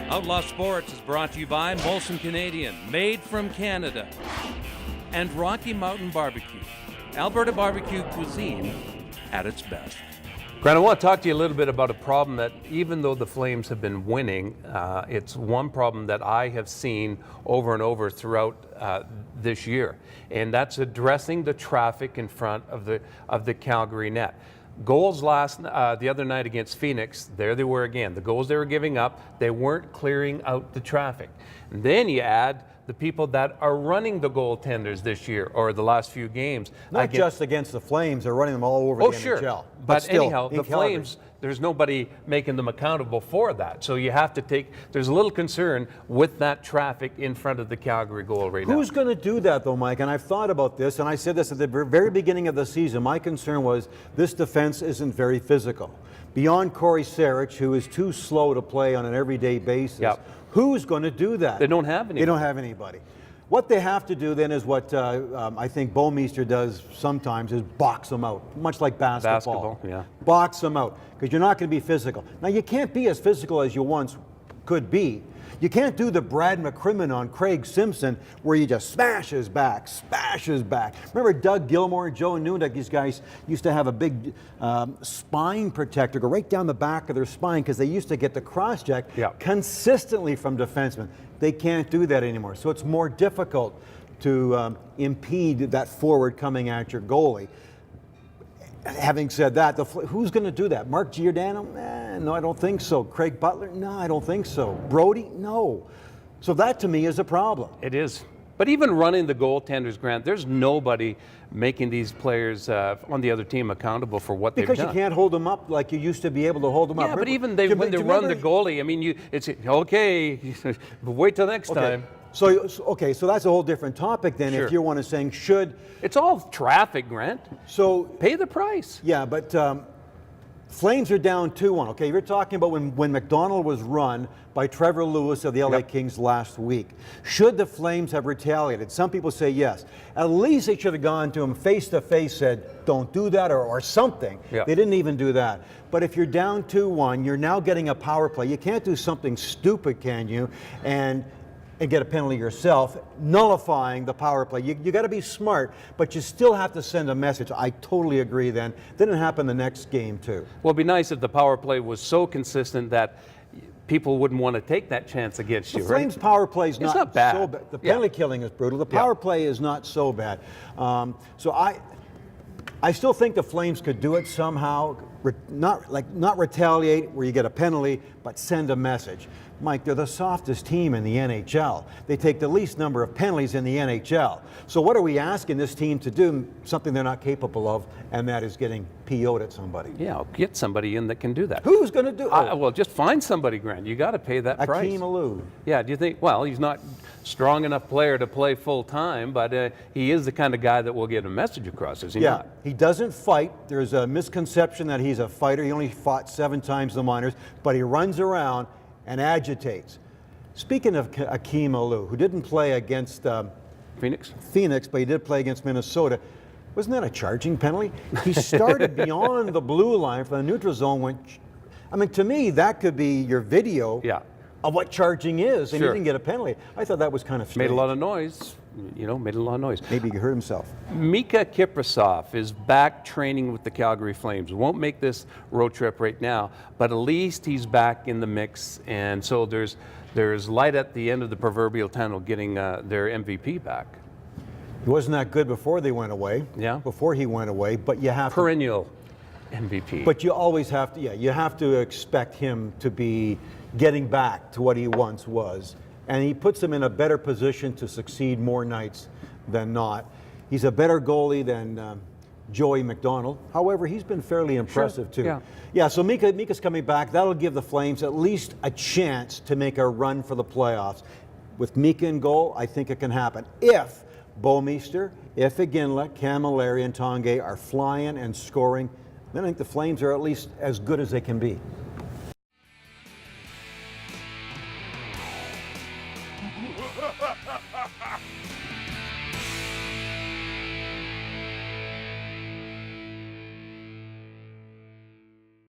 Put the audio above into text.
Outlaw Sports is brought to you by Molson Canadian, made from Canada, and Rocky Mountain Barbecue, Alberta barbecue cuisine at its best. Grant, I want to talk to you a little bit about a problem that, even though the Flames have been winning, it's one problem that I have seen over and over throughout this year, and that's addressing the traffic in front of the Calgary net. Goals the other night against Phoenix, there they were again. The goals they were giving up, they weren't clearing out the traffic. And then you add the people that are running the goaltenders this year or the last few games. Not just against the Flames, they're running them all over the NHL. But still, anyhow, the Calgary. Flames, there's nobody making them accountable for that. So you have to there's a little concern with that traffic in front of the Calgary goal right now. Who's going to do that though, Mike? And I've thought about this, and I said this at the very beginning of the season. My concern was this defense isn't very physical. Beyond Corey Sarich, who is too slow to play on an everyday basis, who's going to do that? They don't have anybody. They don't have anybody. What they have to do then is what I think Bouwmeester does sometimes is box them out, much like basketball. Box them out, because you're not going to be physical. Now, you can't be as physical as you once could be. You can't do the Brad McCrimmon on Craig Simpson where you just smash his back. Remember Doug Gilmour and Joe Nunez, these guys used to have a big spine protector go right down the back of their spine because they used to get the cross-check consistently from defensemen. They can't do that anymore. So it's more difficult to impede that forward coming at your goalie. Having said that, who's going to do that? Mark Giordano? No, I don't think so. Craig Butler? No, I don't think so. Brody? No. So that to me is a problem. It is. But even running the goaltenders, Grant, there's nobody making these players on the other team accountable for what they've done. Because you can't hold them up like you used to be able to hold them up. Yeah, but even when they run the goalie, I mean, it's okay, but wait till next time. So that's a whole different topic then. If you want to saying should. It's all traffic, Grant. So pay the price. Yeah, but Flames are down 2-1. Okay, you're talking about when McDonald was run by Trevor Lewis of the LA Kings last week. Should the Flames have retaliated? Some people say yes. At least they should have gone to him face to face, said, don't do that, or something. They didn't even do that. But if you're down 2-1, you're now getting a power play. You can't do something stupid, can you? And get a penalty yourself, nullifying the power play. You got to be smart, but you still have to send a message. I totally agree then. Didn't happen the next game too. Well, it'd be nice if the power play was so consistent that people wouldn't want to take that chance against you, right? The Flames power play is not bad. So bad. The penalty killing is brutal. The power play is not so bad. So I still think the Flames could do it somehow, not retaliate where you get a penalty, but send a message. Mike, they're the softest team in the NHL. They take the least number of penalties in the NHL. So what are we asking this team to do? Something they're not capable of, and that is getting PO'd at somebody. Yeah, get somebody in that can do that. Who's going to do it? Well, just find somebody, Grant. You got to pay that price. Akeem Alou. Yeah, do you think, well, he's not strong enough player to play full time, but he is the kind of guy that will get a message across, is he not? He doesn't fight. There's a misconception that he's a fighter. He only fought 7 times in the minors, but he runs around and agitates. Speaking of Akeem Alou, who didn't play against Phoenix, but he did play against Minnesota, wasn't that a charging penalty? He started beyond the blue line from the neutral zone. I mean, to me, that could be your video of what charging is, and he didn't get a penalty. I thought that was kind of strange. Made a lot of noise. Made a lot of noise. Maybe he hurt himself. Mika Kiprasov is back training with the Calgary Flames. Won't make this road trip right now, but at least he's back in the mix, and so there's light at the end of the proverbial tunnel getting their MVP back. He wasn't that good before they went away. Before he went away, but you have perennial MVP. But you always have to, you have to expect him to be getting back to what he once was. And he puts him in a better position to succeed more nights than not. He's a better goalie than Joey McDonald. However, he's been fairly impressive too. So Mika's coming back. That'll give the Flames at least a chance to make a run for the playoffs. With Mika in goal, I think it can happen. If Bouwmeester, if Iginla, Camilleri, and Tanguay are flying and scoring, then I think the Flames are at least as good as they can be.